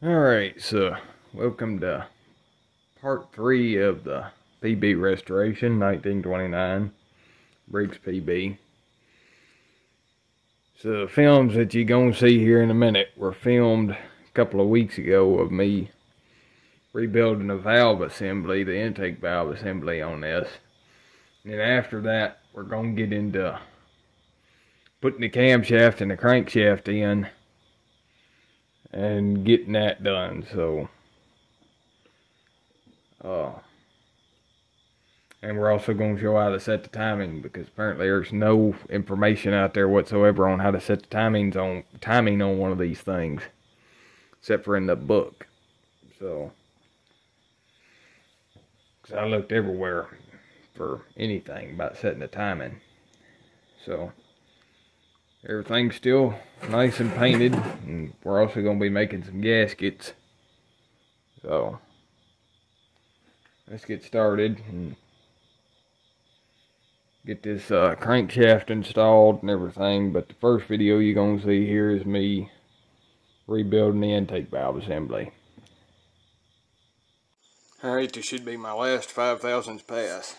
Alright, so welcome to part 3 of the PB restoration, 1929 Briggs PB. So the films that you're going to see here in a minute were filmed a couple of weeks ago of me rebuilding the valve assembly, the intake valve assembly on this. And then after that, we're going to get into putting the camshaft and the crankshaft in and getting that done. So and we're also going to show how to set the timing, because apparently there's no information out there whatsoever on how to set the timing on one of these things, except for in the book. So, because I looked everywhere for anything about setting the timing. So everything's still nice and painted, and we're also going to be making some gaskets. So let's get started and get this crankshaft installed and everything. But the first video you're going to see here is me rebuilding the intake valve assembly. Alright, this should be my last 5 thousandths pass.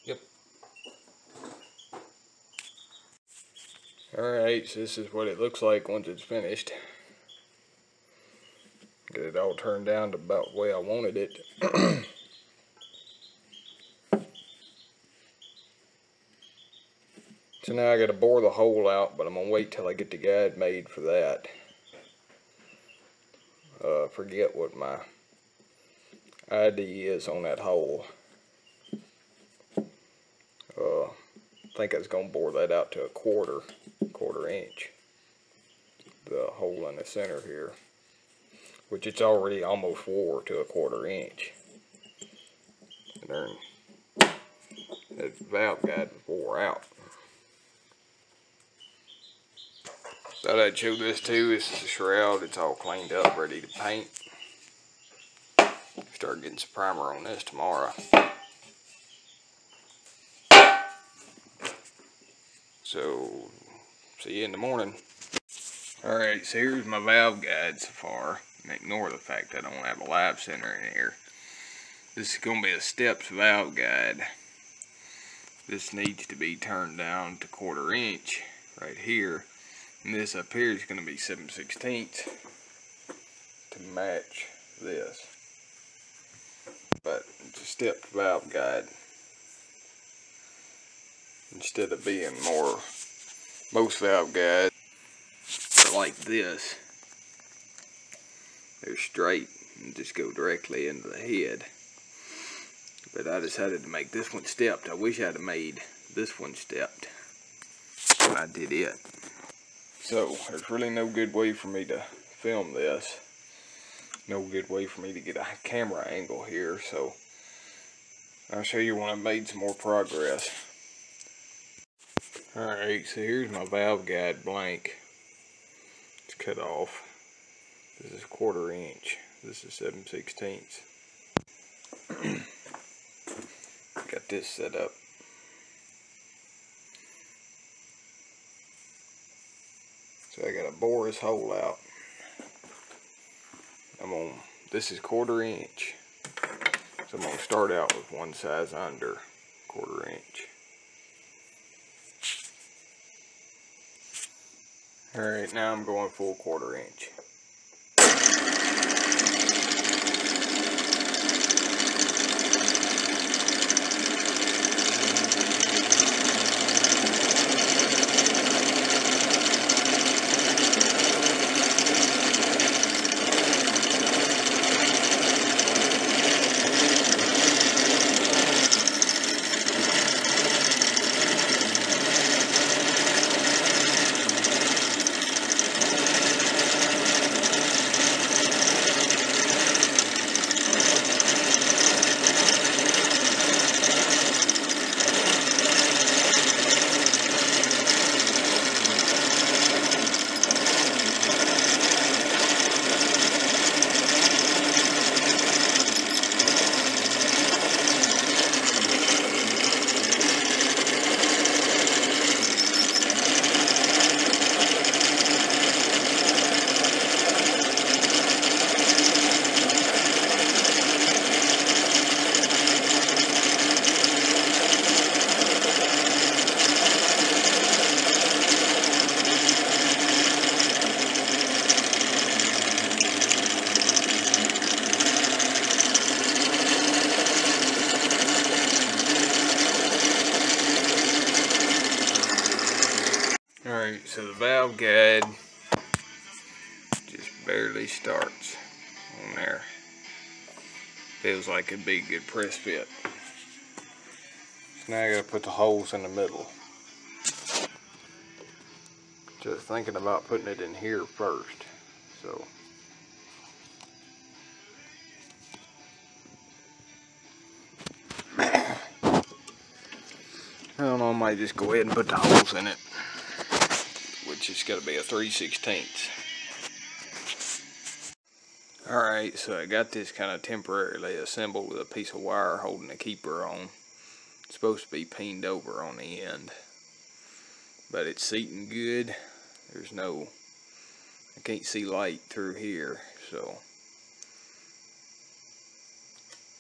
Yep. Alright, so this is what it looks like once it's finished. Get it all turned down to about the way I wanted it. So now I gotta bore the hole out, but I'm gonna wait till I get the guide made for that. Forget what my ID is on that hole. I think I was going to bore that out to a quarter inch. The hole in the center here, which it's already almost wore to a 1/4 inch. And then the valve guide wore out. Thought I'd show this too. This is the shroud. It's all cleaned up, ready to paint. Start getting some primer on this tomorrow. So, see you in the morning. Alright, so here's my valve guide so far. And ignore the fact I don't have a live center in here. This is going to be a steps valve guide. This needs to be turned down to 1/4 inch right here. And this up here is going to be 7/16 to match this. But it's a stepped valve guide. Instead of being most valve guides are like this. They're straight and just go directly into the head. But I decided to make this one stepped. I wish I'd have made this one stepped when I did it. So there's really no good way for me to film this. No good way for me to get a camera angle here. So I'll show you when I've made some more progress. Alright, so here's my valve guide blank. It's cut off. This is 1/4 inch. This is 7/16. Got this set up. So I gotta bore this hole out. This is 1/4 inch. So I'm gonna start out with one size under 1/4 inch. Alright, now I'm going full 1/4 inch. valve guide just barely starts on there. Feels like it'd be a good press fit. So now I gotta put the holes in the middle. Just thinking about putting it in here first. So I don't know, I might just go ahead and put the holes in it, which is going to be a 3/16. Alright, so I got this kind of temporarily assembled with a piece of wire holding the keeper on. It's supposed to be peened over on the end, but it's seating good. There's no, I can't see light through here, so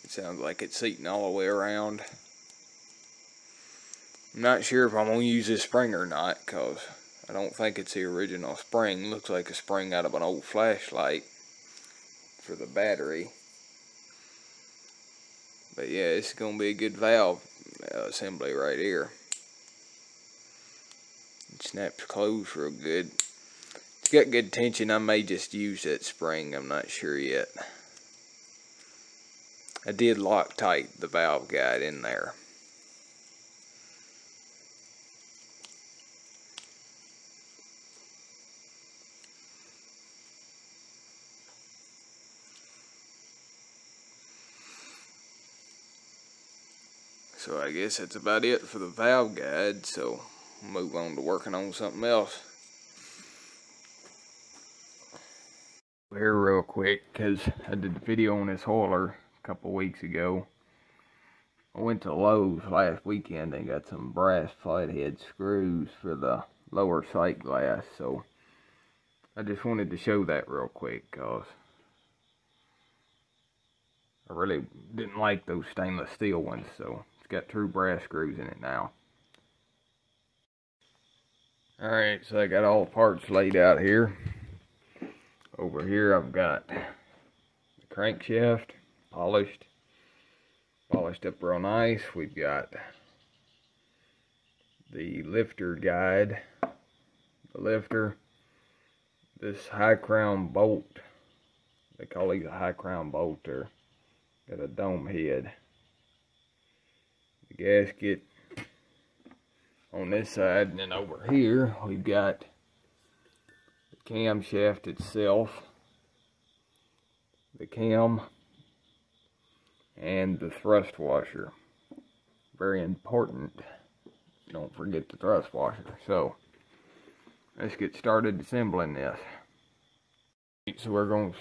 it sounds like it's seating all the way around. I'm not sure if I'm going to use this spring or not, because I don't think it's the original spring. It looks like a spring out of an old flashlight for the battery. But yeah, it's going to be a good valve assembly right here. It snaps closed real good. It's got good tension. I may just use that spring. I'm not sure yet. I did Loctite the valve guide in there. So I guess that's about it for the valve guide, so we'll move on to working on something else. Here real quick, because I did the video on this hauler a couple weeks ago. I went to Lowe's last weekend and got some brass flathead screws for the lower sight glass, so I just wanted to show that real quick, because I really didn't like those stainless steel ones, so it's got true brass screws in it now. Alright, so I got all the parts laid out here. Over here I've got the crankshaft polished up real nice. We've got the lifter guide, the lifter, this high crown bolt. They call these a high crown bolt. They're got a dome head. The gasket on this side, and then over here we've got the camshaft itself, the cam, and the thrust washer. Very important. Don't forget the thrust washer. So let's get started assembling this. So we're going to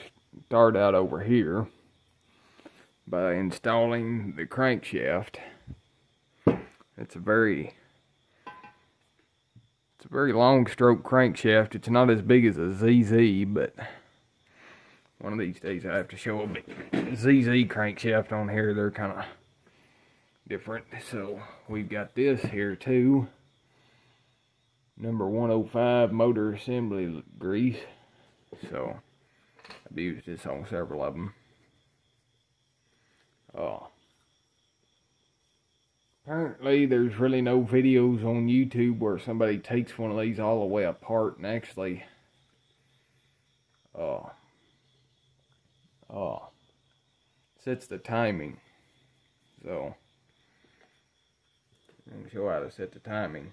start out over here by installing the crankshaft. It's a very long stroke crankshaft. It's not as big as a ZZ, but one of these days I have to show a big ZZ crankshaft on here. They're kind of different. So we've got this here too. Number 105 motor assembly grease. So I've used this on several of them. Apparently there's really no videos on YouTube where somebody takes one of these all the way apart and actually sets the timing. So I'm going to show how to set the timing.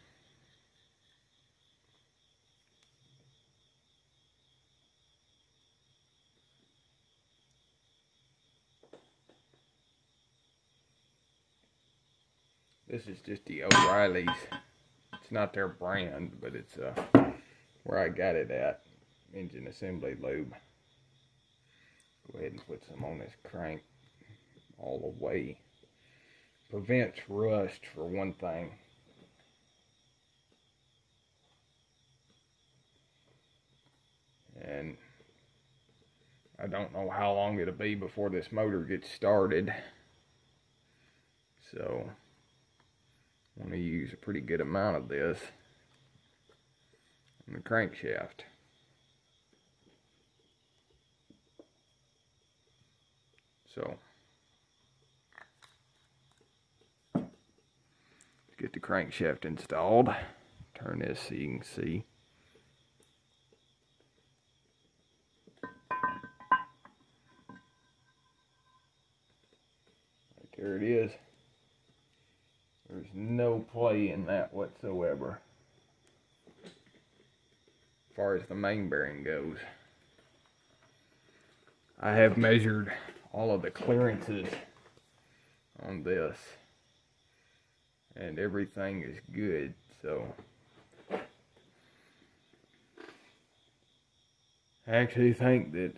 This is just the O'Reilly's. It's not their brand, but it's where I got it at. Engine assembly lube. Go ahead and put some on this crank all the way. Prevents rust for one thing. And I don't know how long it'll be before this motor gets started. So I'm going to use a pretty good amount of this on the crankshaft. So let's get the crankshaft installed. Turn this so you can see. There it is. There's no play in that whatsoever, as far as the main bearing goes. I have measured all of the clearances on this, and everything is good, so I actually think that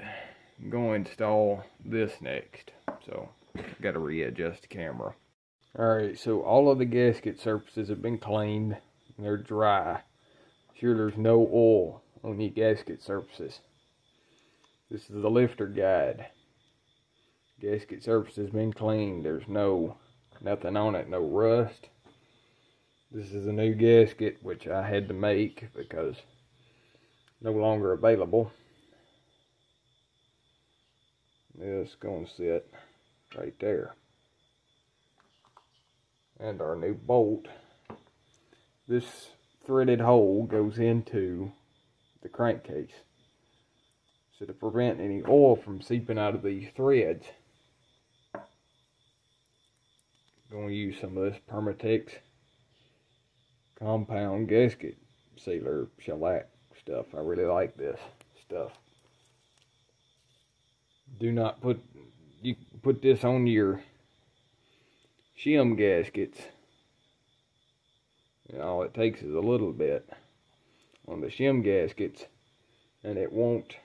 I'm going to install this next, so I've got to readjust the camera. Alright, so all of the gasket surfaces have been cleaned, and they're dry. Sure, there's no oil on the gasket surfaces. This is the lifter guide. Gasket surface has been cleaned. There's nothing on it, no rust. This is a new gasket, which I had to make because no longer available. It's going to sit right there. And our new bolt. This threaded hole goes into the crankcase. So to prevent any oil from seeping out of these threads, I'm going to use some of this Permatex compound gasket sealer shellac stuff. I really like this stuff. Do not put this on your shim gaskets. And all it takes is a little bit on the shim gaskets, and it won't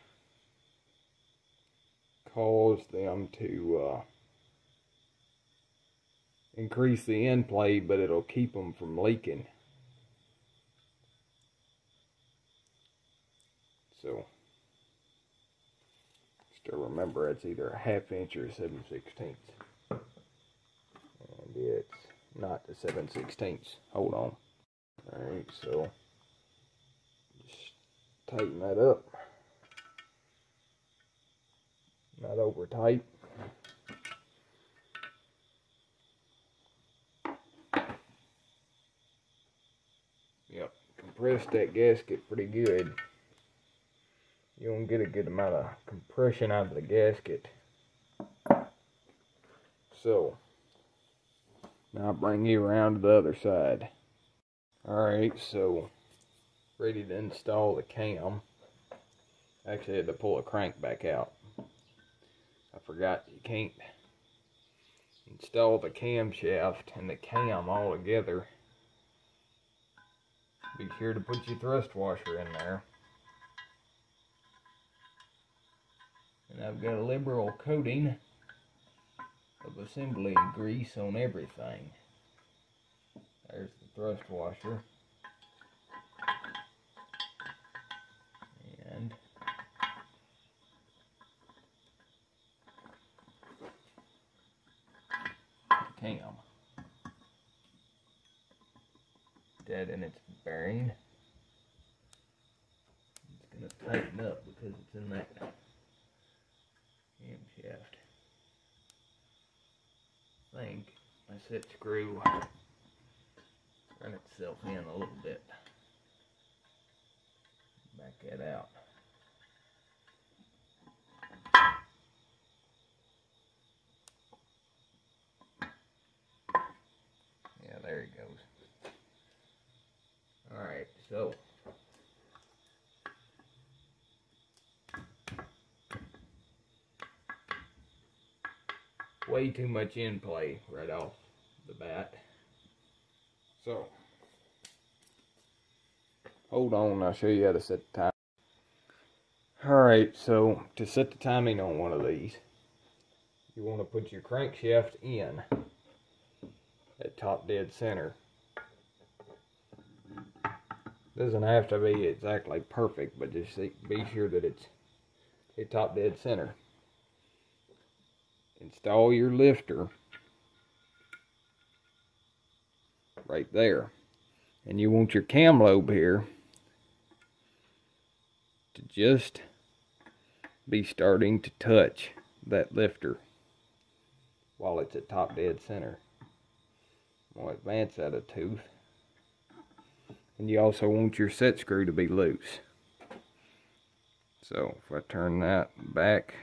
cause them to increase the end play, but it'll keep them from leaking. So still remember, it's either a 1/2 inch or 7/16. And it's not the 7/16. Hold on. Alright, so just tighten that up. Not over tight. Yep, compress that gasket pretty good. You won't get a good amount of compression out of the gasket. So, now I'll bring you around to the other side. Alright, so ready to install the cam. Actually, I had to pull the crank back out. I forgot you can't install the camshaft and the cam all together. Be sure to put your thrust washer in there. And I've got a liberal coating of assembly grease on everything. There's the thrust washer. And the cam. That in its bearing. It's going to tighten up because it's in that camshaft. I think my set screw run itself in a little bit. Back that out. Yeah, there it goes. Alright, so way too much in play right off the bat. So hold on, I'll show you how to set the time. Alright, so to set the timing on one of these, you want to put your crankshaft in at top dead center. Doesn't have to be exactly perfect, but just be sure that it's at top dead center. Install your lifter right there, and you want your cam lobe here to just be starting to touch that lifter while it's at top dead center. I'm going to advance that a tooth. And you also want your set screw to be loose. So if I turn that back,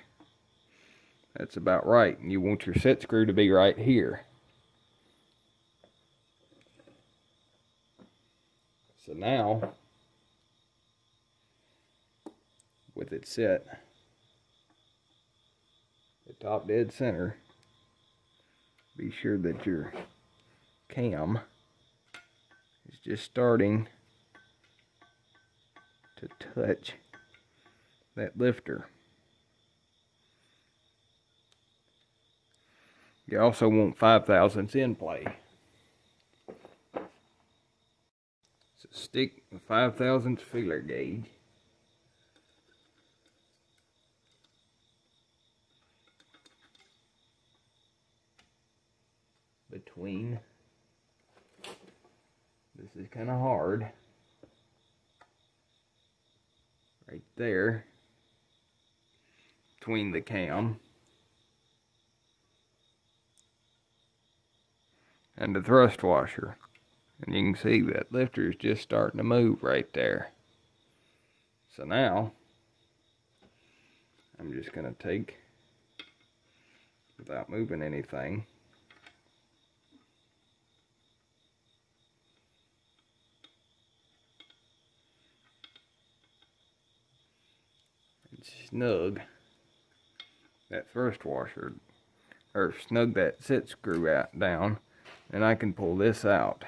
That's about right. And you want your set screw to be right here. So now, with it set at top dead center, be sure that your cam is just starting to touch that lifter. You also want 5/1000ths in play. So stick the 5/1000ths feeler gauge between, this is kind of hard, right there, between the cam and the thrust washer. And you can see that lifter is just starting to move right there. So now, I'm just going to take, without moving anything, and snug that thrust washer, or snug that set screw out down, and I can pull this out.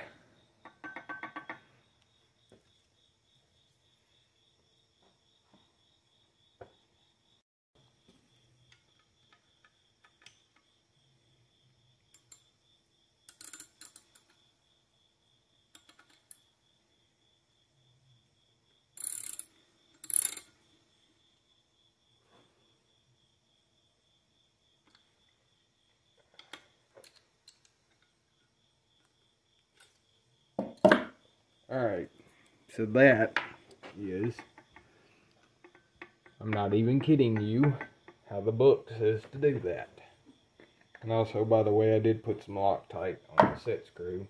Alright, so that is, I'm not even kidding you, how the book says to do that. And also, by the way, I did put some Loctite on the set screw,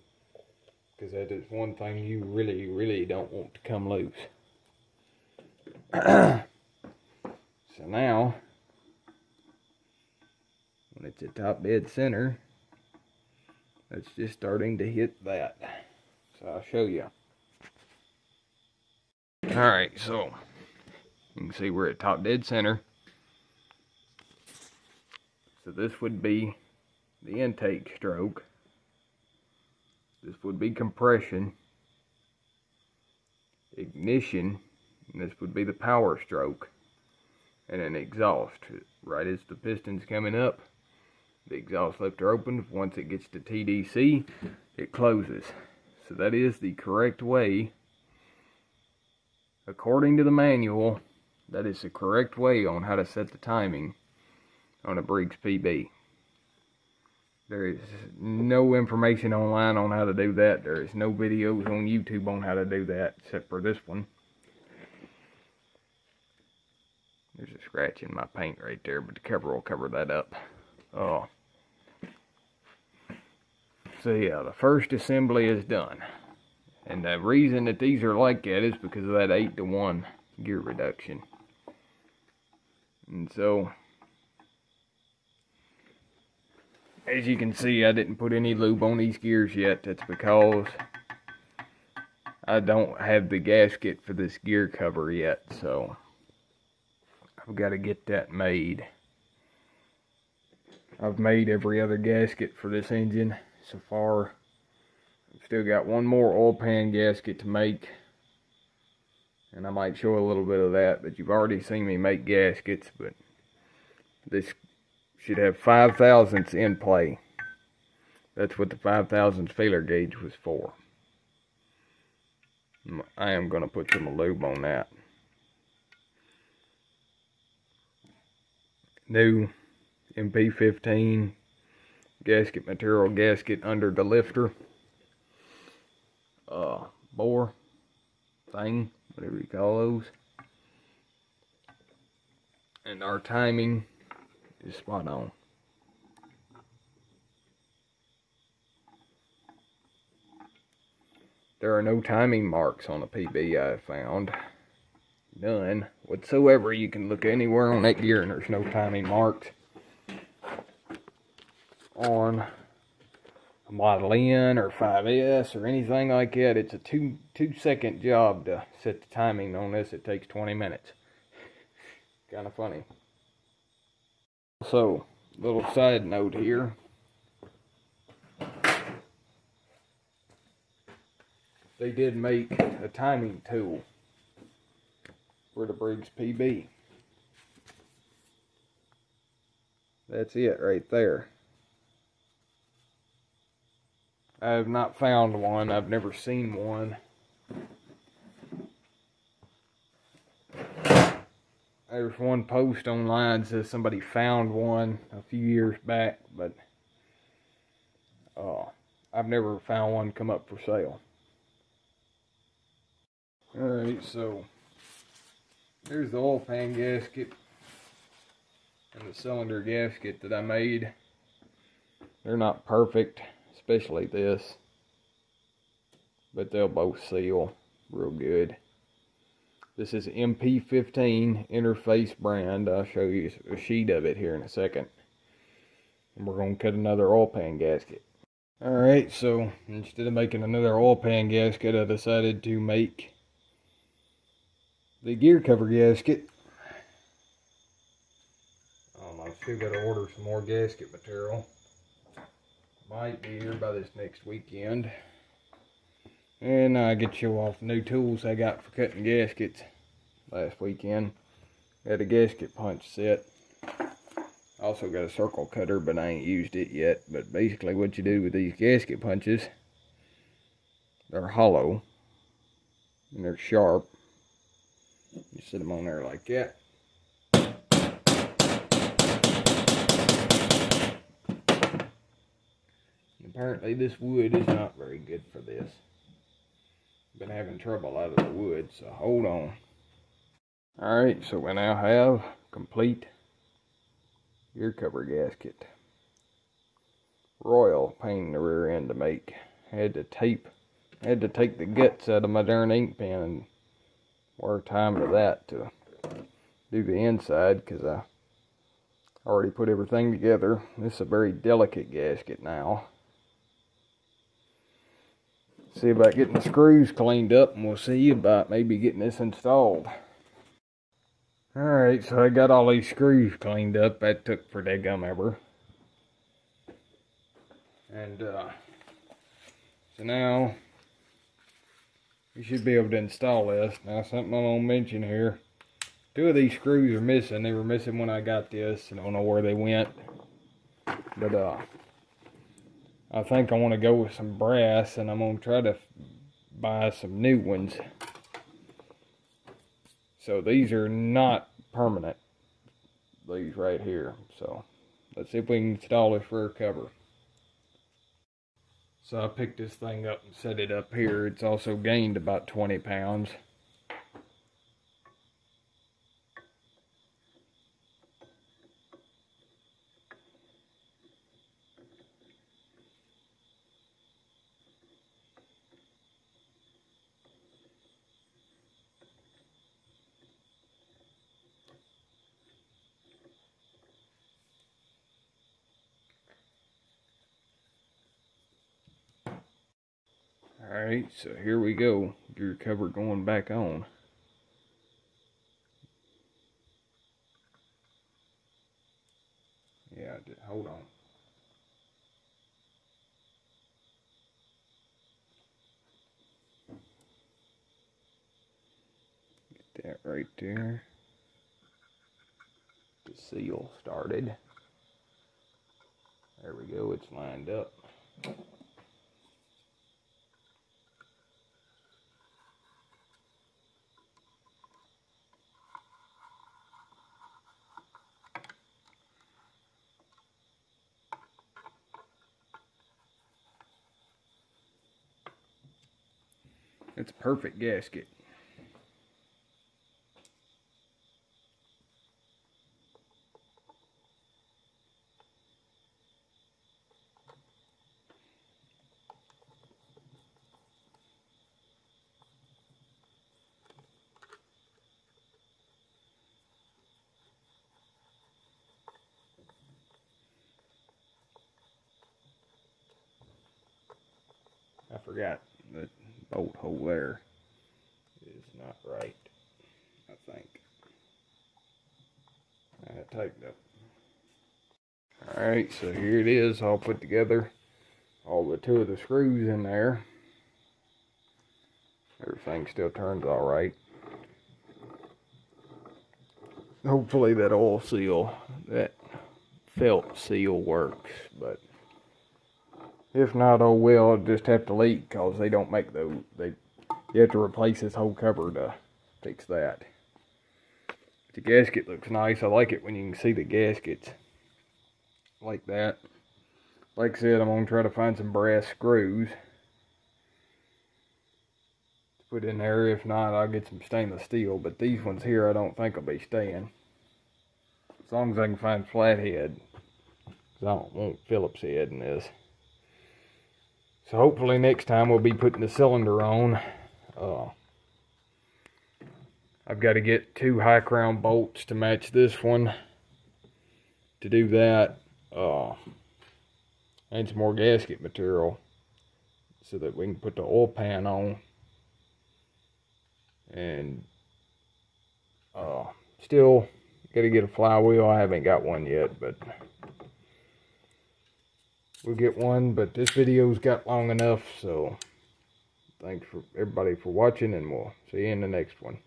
because that is one thing you really don't want to come loose. So now, when it's at top dead center, it's just starting to hit that. So I'll show you. Alright, so you can see we're at top dead center. So this would be the intake stroke. This would be compression, ignition, and this would be the power stroke, and an exhaust. Right as the piston's coming up, the exhaust lifter opens. Once it gets to TDC, it closes. So that is the correct way. According to the manual, that is the correct way on how to set the timing on a Briggs PB. There is no information online on how to do that. There is no videos on YouTube on how to do that, except for this one. There's a scratch in my paint right there, but the cover will cover that up. Oh. So yeah, the first assembly is done. And the reason that these are like that is because of that 8-to-1 gear reduction. And so, as you can see, I didn't put any lube on these gears yet. That's because I don't have the gasket for this gear cover yet. So, I've got to get that made. I've made every other gasket for this engine so far. Still got one more oil pan gasket to make, and I might show a little bit of that, but you've already seen me make gaskets. But this should have 5/1000ths in play. That's what the 5/1000ths feeler gauge was for. I am going to put some lube on that. New MP15 gasket material, gasket under the lifter. Bore thing, whatever you call those. And our timing is spot on. There are no timing marks on a PB I have found. None whatsoever. You can look anywhere on that gear and there's no timing marks. on a Model N or 5S or anything like that. It's a two-second job to set the timing on this. It takes 20 minutes. Kind of funny. So, little side note here. They did make a timing tool for the Briggs PB. That's it right there. I have not found one. I've never seen one. There's one post online that says somebody found one a few years back, but I've never found one come up for sale. Alright, so there's the oil pan gasket and the cylinder gasket that I made. They're not perfect, especially this, but they'll both seal real good. This is MP15 Interface brand. I'll show you a sheet of it here in a second. And we're going to cut another oil pan gasket. Alright, so instead of making another oil pan gasket, I decided to make the gear cover gasket. I've still got to order some more gasket material. Might be here by this next weekend. And I get to show off the new tools I got for cutting gaskets last weekend. Got a gasket punch set. Also got a circle cutter, but I ain't used it yet. But basically what you do with these gasket punches, they're hollow and they're sharp. You sit them on there like that. Apparently this wood is not very good for this. Been having trouble out of the wood, so hold on. Alright, so we now have complete gear cover gasket. Royal pain in the rear end to make. I had to take the guts out of my darn ink pen and wire time to that to do the inside, because I already put everything together. This is a very delicate gasket now. See about getting the screws cleaned up, and we'll see about maybe getting this installed. Alright, so I got all these screws cleaned up. That took for daggum ever. And so now you should be able to install this. Now something I'm going to mention here. 2 of these screws are missing. They were missing when I got this. I don't know where they went. But I think I want to go with some brass, and I'm going to try to buy some new ones. So these are not permanent, these right here. So let's see if we can install this rear cover. So I picked this thing up and set it up here. It's also gained about 20 pounds. Alright, so here we go. Gear cover going back on. Yeah, hold on. Get that right there. The seal started. There we go, it's lined up. It's a perfect gasket. forgot that bolt hole there is not right, I think. I tightened up. Alright, so here it is, all put together. All but 2 of the screws in there. Everything still turns alright. Hopefully that oil seal, that felt seal works, but if not, oh well, I'll just have to leak because they don't make those. You have to replace this whole cover to fix that. The gasket looks nice. I like it when you can see the gaskets like that. Like I said, I'm going to try to find some brass screws to put in there. If not, I'll get some stainless steel. But these ones here I don't think will be staying. As long as I can find flathead. Because I don't want Phillips head in this. So hopefully next time we'll be putting the cylinder on. I've got to get 2 high crown bolts to match this one. To do that, and some more gasket material so that we can put the oil pan on. And still got to get a flywheel. I haven't got one yet, but we'll get one. But this video's got long enough, so thanks for everybody for watching, and we'll see you in the next one.